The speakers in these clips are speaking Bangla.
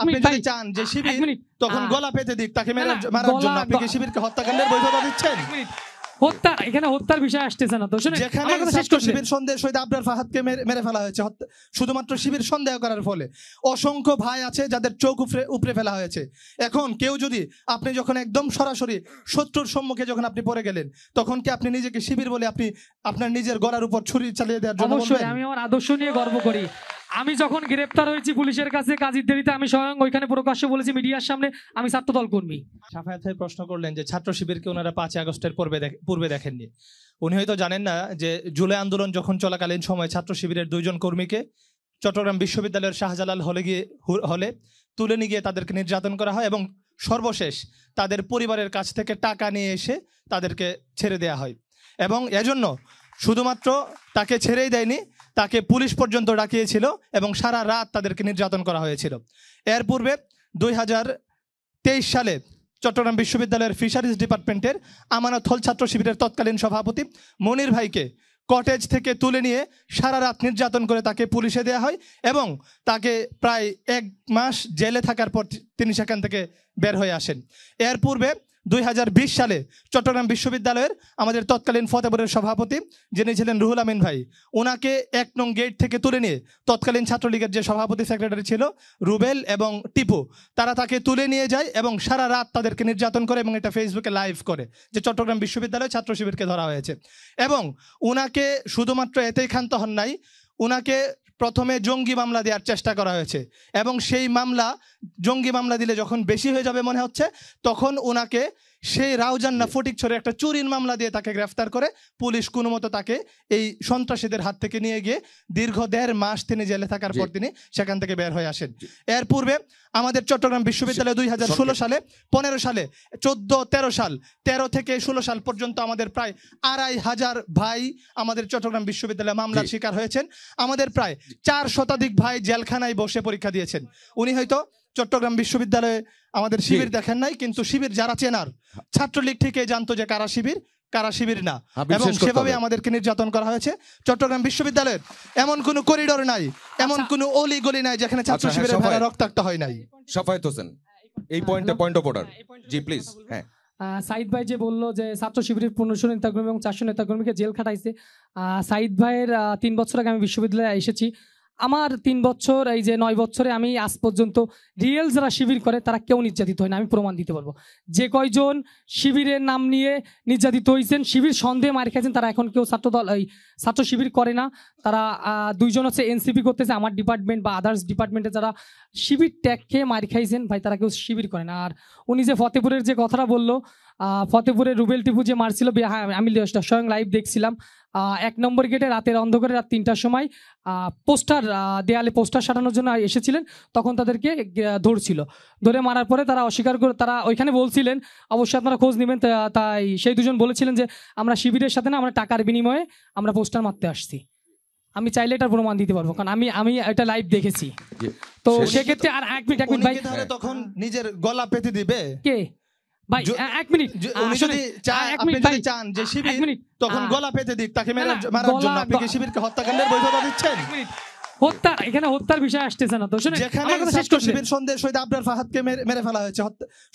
আপনি যদি চান যে শিবির তখন গলা পেতে দিক, তাকে মারার জন্য আপনি কি শিবিরকে হত্যাকাণ্ডের বৈধতা দিচ্ছেন? হত্যা, এখানে হত্যার বিষয় আসতেছে না তো। শুনুন, যেখানে ছাত্র শিবির সন্দেহ শহীদ আবরার ফাহাদকে মেরে ফেলা হয়েছে শুধুমাত্র শিবির সন্দেহ করার ফলে। অসংখ্য ভাই আছে যাদের চোখ উপড়ে ফেলা হয়েছে। এখন কেউ যদি, আপনি যখন একদম সরাসরি শত্রুর সম্মুখে যখন আপনি পড়ে গেলেন, তখন কি আপনি নিজেকে শিবির বলে আপনি আপনার নিজের গলার উপর ছুরি চালিয়ে দেওয়ার জন্য? অবশ্যই আমি আমার আদর্শ নিয়ে গর্ব করি। আমি যখন গ্রেপ্তার হয়েছি পুলিশের কাছে কাজীর দেরিতে, আমি স্বয়ং ওইখানে প্রকাশ্যে বলেছি মিডিয়ার সামনে আমি ছাত্রদল কর্মী। সাফায়াত ভাই প্রশ্ন করলেন যে ছাত্র শিবিরকে ওনারা 5 আগস্টের পূর্বে দেখেননি। উনি হয়তো জানেন না যে জুলাই আন্দোলন যখন চলাকালীন সময় ছাত্র শিবিরের 2 জন কর্মীকে চট্টগ্রাম বিশ্ববিদ্যালয়ের শাহজালাল হলে তুলে নিয়ে গিয়ে তাদেরকে নির্যাতন করা হয় এবং সর্বশেষ তাদের পরিবারের কাছ থেকে টাকা নিয়ে এসে তাদেরকে ছেড়ে দেওয়া হয়। এবং এজন্য শুধুমাত্র তাকে ছেড়েই দেয়নি, তাকে পুলিশ পর্যন্ত ডাকিয়েছিল এবং সারা রাত তাদেরকে নির্যাতন করা হয়েছিল। এর পূর্বে 2023 সালে চট্টগ্রাম বিশ্ববিদ্যালয়ের ফিশারিজ ডিপার্টমেন্টের আমানত হল ছাত্র শিবিরের তৎকালীন সভাপতি মনির ভাইকে কটেজ থেকে তুলে নিয়ে সারা রাত নির্যাতন করে তাকে পুলিশে দেওয়া হয় এবং তাকে প্রায় 1 মাস জেলে থাকার পর তিনি সেখান থেকে বের হয়ে আসেন। এর পূর্বে 2020 সালে চট্টগ্রাম বিশ্ববিদ্যালয়ের আমাদের তৎকালীন ফতেপুরের সভাপতি যিনি ছিলেন রুহুল আমিন ভাই, ওনাকে 1 নং গেট থেকে তুলে নিয়ে তৎকালীন ছাত্রলীগের যে সভাপতি সেক্রেটারি ছিল রুবেল এবং টিপু, তারা তাকে তুলে নিয়ে যায় এবং সারা রাত তাদেরকে নির্যাতন করে এবং এটা ফেসবুকে লাইভ করে যে চট্টগ্রাম বিশ্ববিদ্যালয়ে ছাত্র শিবিরকে ধরা হয়েছে। এবং ওনাকে শুধুমাত্র এতেই ক্ষান্ত হন নাই, ওনাকে প্রথমে জঙ্গি মামলা দেওয়ার চেষ্টা করা হয়েছে এবং সেই মামলা, জঙ্গি মামলা দিলে যখন বেশি হয়ে যাবে মনে হচ্ছে, তখন ওনাকে সেই রাউজান্না ফটিকছড়ে একটা চুরির মামলা দিয়ে তাকে গ্রেফতার করে পুলিশ কোনো মতো তাকে এই সন্ত্রাসীদের হাত থেকে নিয়ে গিয়ে দীর্ঘ 1.5 মাস তিনি জেলে থাকার পর তিনি সেখান থেকে বের হয়ে আসেন। এর পূর্বে আমাদের চট্টগ্রাম বিশ্ববিদ্যালয়ে 2016 সালে, 15 সালে, 14-13 সাল, 13 থেকে 16 সাল পর্যন্ত আমাদের প্রায় 2500 ভাই আমাদের চট্টগ্রাম বিশ্ববিদ্যালয়ে মামলার শিকার হয়েছেন। আমাদের প্রায় 4 শতাধিক ভাই জেলখানায় বসে পরীক্ষা দিয়েছেন। উনি হয়তো চট্টগ্রাম বিশ্ববিদ্যালয়ে আমাদের শিবির দেখেন নাই, কিন্তু শিবির যারা চেনার, ছাত্রলীগ থেকে জানতো যে কারা শিবির না, এবং সেভাবে আমাদেরকে নির্যাতন করা হয়েছে। চট্টগ্রাম বিশ্ববিদ্যালয়ের এমন কোনো করিডোর নাই, এমন কোনো অলি গলি নাই যেখানে ছাত্র শিবিরের ভাড়া রক্তাক্ত হয় নাই। সাফায়েত হোসেন, এই point of order. G please. হ্যাঁ, সাইদ ভাই যে বললো যে ছাত্র শিবিরের 1500 নেতাকর্মী এবং 400 নেতাকর্মীকে জেল খাটাইছে, সাইদ ভাইয়ের 3 বছর আগে আমি বিশ্ববিদ্যালয়ে এসেছি। আমার 3 বছর, এই যে 9 বছরে আমি আজ পর্যন্ত রিয়েল যারা শিবির করে তারা কেউ নির্যাতিত হয় না, আমি প্রমাণ দিতে পারবো। যে কয়জন শিবিরের নাম নিয়ে নির্যাতিত হয়েছেন, শিবির সন্দেহে মার খেয়েছেন, তারা এখন কেউ ছাত্র শিবির করে না। তারা 2 জন হচ্ছে এনসিপি করতেছে, আমার ডিপার্টমেন্ট বা আদার্স ডিপার্টমেন্টে যারা শিবির ট্যাগ খেয়ে মার খাইছেন ভাই, তারা কেউ শিবির করে না। আর উনি যে ফতেপুরের যে কথাটা বললো, ফতেপুরের রুবেল টিপু যে মারছিল, আমি স্বয়ং লাইভ দেখছিলাম। 1 নম্বর গেটে রাতের অন্ধকারে রাত 3টার সময় দেয়ালে পোস্টার সাটানোর জন্য এসেছিলেন, তখন তাদেরকে ধরে মারার পরে তারা অস্বীকার করে, তারা ওইখানে বলছিলেন অবশ্যই আপনারা খোঁজ নেবেন, তাই সেই 2 জন বলেছিলেন যে আমরা শিবিরের সাথে না, আমরা টাকার বিনিময়ে আমরা পোস্টার মারতে আসছি। আমি চাইলে এটার প্রমাণ দিতে পারবো, কারণ আমি এটা লাইভ দেখেছি। তো সেক্ষেত্রে আর 1 মিনিট ভাই, তখন নিজের গলা পেতে দিবে কে ভাই? 1 মিনিট, উনি যদি চান যে শিবির তখন গলা পেতে দিক, তাকে মারার জন্য আপনি কি শিবিরকে হত্যাকাণ্ডের বৈধতা দিচ্ছেন? হত্যা, এখানে হত্যার বিষয় আসতেছে না তো। শুনুন, যেখানে ছাত্র শিবির সন্দেহ শহীদ আবরার ফাহাদকে মেরে ফেলা হয়েছে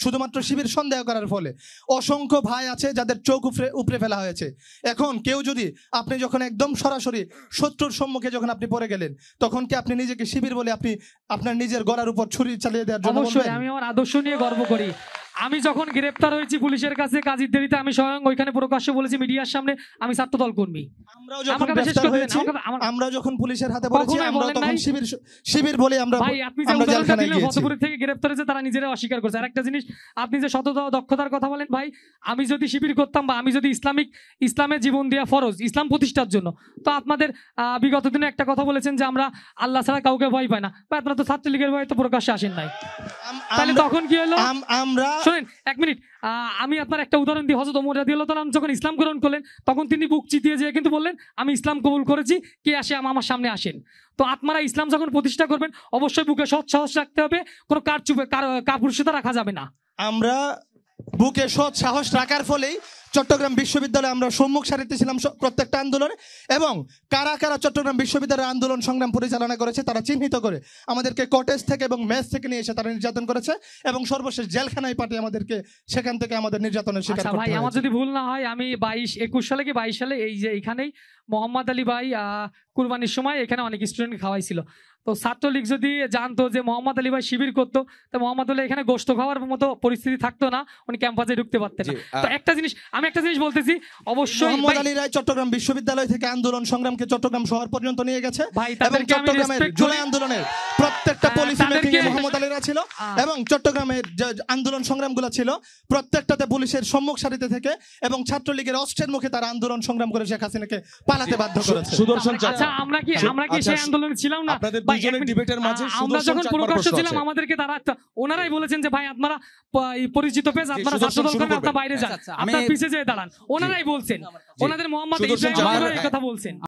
শুধুমাত্র শিবির সন্দেহ করার ফলে। অসংখ্য ভাই আছে যাদের চোখ উপড়ে ফেলা হয়েছে। এখন কেউ যদি, আপনি যখন একদম সরাসরি শত্রুর সম্মুখে যখন আপনি পড়ে গেলেন, তখন কি আপনি নিজেকে শিবির বলে আপনি আপনার নিজের গলার উপর ছুরি চালিয়ে দেওয়ার জন্য? অবশ্যই আমি আমার আদর্শ নিয়ে গর্ব করি। আমি যখন গ্রেপ্তার হয়েছি পুলিশের কাছে কাজীর দেরিতে, আমি স্বয়ং ওইখানে প্রকাশ্যে বলেছি মিডিয়ার সামনে আমি ছাত্রদল কর্মী। আমরা যখন পুলিশের হাতে পড়েছি, আমরা তখন শিবির বলে আমরা জেলখানায় গিয়েছি। ফতেপুর থেকে গ্রেপ্তার হয়েছে, তারা নিজেরা অস্বীকার করছে। আরেকটা জিনিস, আপনি যে সততা দক্ষতার কথা বলেন ভাই, আমি যদি শিবির করতাম বা আমি যদি ইসলামের জীবন দেওয়া ফরজ, ইসলাম প্রতিষ্ঠার জন্য, তো আপনাদের বিগত দিনে একটা কথা বলেছেন যে আমরা আল্লাহ ছাড়া কাউকে ভয় পাই না, বা আপনারা তো ছাত্রলীগের ভয়ে তো প্রকাশ্যে আসেন নাই, তাহলে তখন কি হলো? আমরা শুনেন 1 মিনিট, আমি আপনার একটা উদাহরণ দিই। হযরত ওমর রাদিয়াল্লাহু তাআলা যখন ইসলাম গ্রহণ করলেন, তখন তিনি বুক চিতিয়ে যেয়ে কিন্তু বললেন আমি ইসলাম কবুল করেছি, কে আসে আমার সামনে আসেন। তো আপনারা ইসলাম যখন প্রতিষ্ঠা করবেন, অবশ্যই বুকে সৎ সাহস রাখতে হবে, কোনো কাপুরুষতা রাখা যাবে না। আমরা বুকে সৎ সাহস রাখার ফলেই চট্টগ্রাম বিশ্ববিদ্যালয়ে আমরা সম্মুখ সারিতে ছিলাম প্রত্যেকটা আন্দোলনে, এবং কারা কারা চট্টগ্রাম বিশ্ববিদ্যালয়ের আন্দোলন সংগ্রাম পরিচালনা করেছে তারা চিহ্নিত করে আমাদেরকে কটেজ থেকে এবং মেস থেকে নিয়ে এসে তারা নির্যাতন করেছে, এবং সর্বশেষ জেলখানায় পাঠিয়ে আমাদেরকে সেখান থেকে আমাদের নির্যাতনের শিকার আচ্ছা করতে ভাই, আমার হয়েছে। যদি ভুল না হয় আমি 21 সালে কি 22 সালে এই যে এখানেই মোহাম্মদ আলী ভাই কুরবানির সময় এখানে অনেক স্টুডেন্ট খাওয়াইছিল। তো ছাত্রলীগ যদি জানতো যে মোহাম্মদ আলী ভাই শিবির করতো, তো মোহাম্মদ আলী এখানে গোশত খাওয়ার মতো পরিস্থিতি থাকতো না, উনি ক্যাম্পাসে ঢুকতে পারতেন না। তো আমি একটা জিনিস বলতেছি, অবশ্যই মোহাম্মদ আলী রায় চট্টগ্রাম বিশ্ববিদ্যালয় থেকে আন্দোলন সংগ্রামকে চট্টগ্রাম শহর পর্যন্ত নিয়ে গেছে, ভাই এবং তাদেরকে আমি চট্টগ্রামের রেসপেক্ট জুলাই আন্দোলনের প্রত্যেকটা পলিসি মেকিং এ তাদেরকে- মোহাম্মদ আলী রায় ছিল, এবং চট্টগ্রামের যে আন্দোলন সংগ্রামগুলো ছিল প্রত্যেকটাতে পুলিশের সম্মুখ সারিতে থেকে এবং ছাত্রলীগের অস্ত্রের মুখে তারা আন্দোলন সংগ্রাম করে শেখ হাসিনাকে পালাতে বাধ্য করেছে। সুদর্শন আচ্ছা আমরা কি সেই আন্দোলনে ছিলাম না? আপনাদের ভাই, দুইজনের এক মিনিট। ডিবেটের মাঝে আমরা সুদর্শন যখন চাকমার প্রকাশ্য প্রশ্ন ছিলাম আছে। আমাদেরকে ওনারাই বলেছেন যে ভাই আপনারা এই পরিচিত পেজ, আপনারা সুদর্শন ছাত্রদল শুরু করেন, করবেন। আপনারা বাইরে যান, আচ্ছা, আমি- আপনার পিছে যেয়ে দাঁড়ান। ওনারাই বলছেন, ওনাদের মোহাম্মদ সুদর্শন ইব্রাহিম চাকমার- এই কথা বলছেন।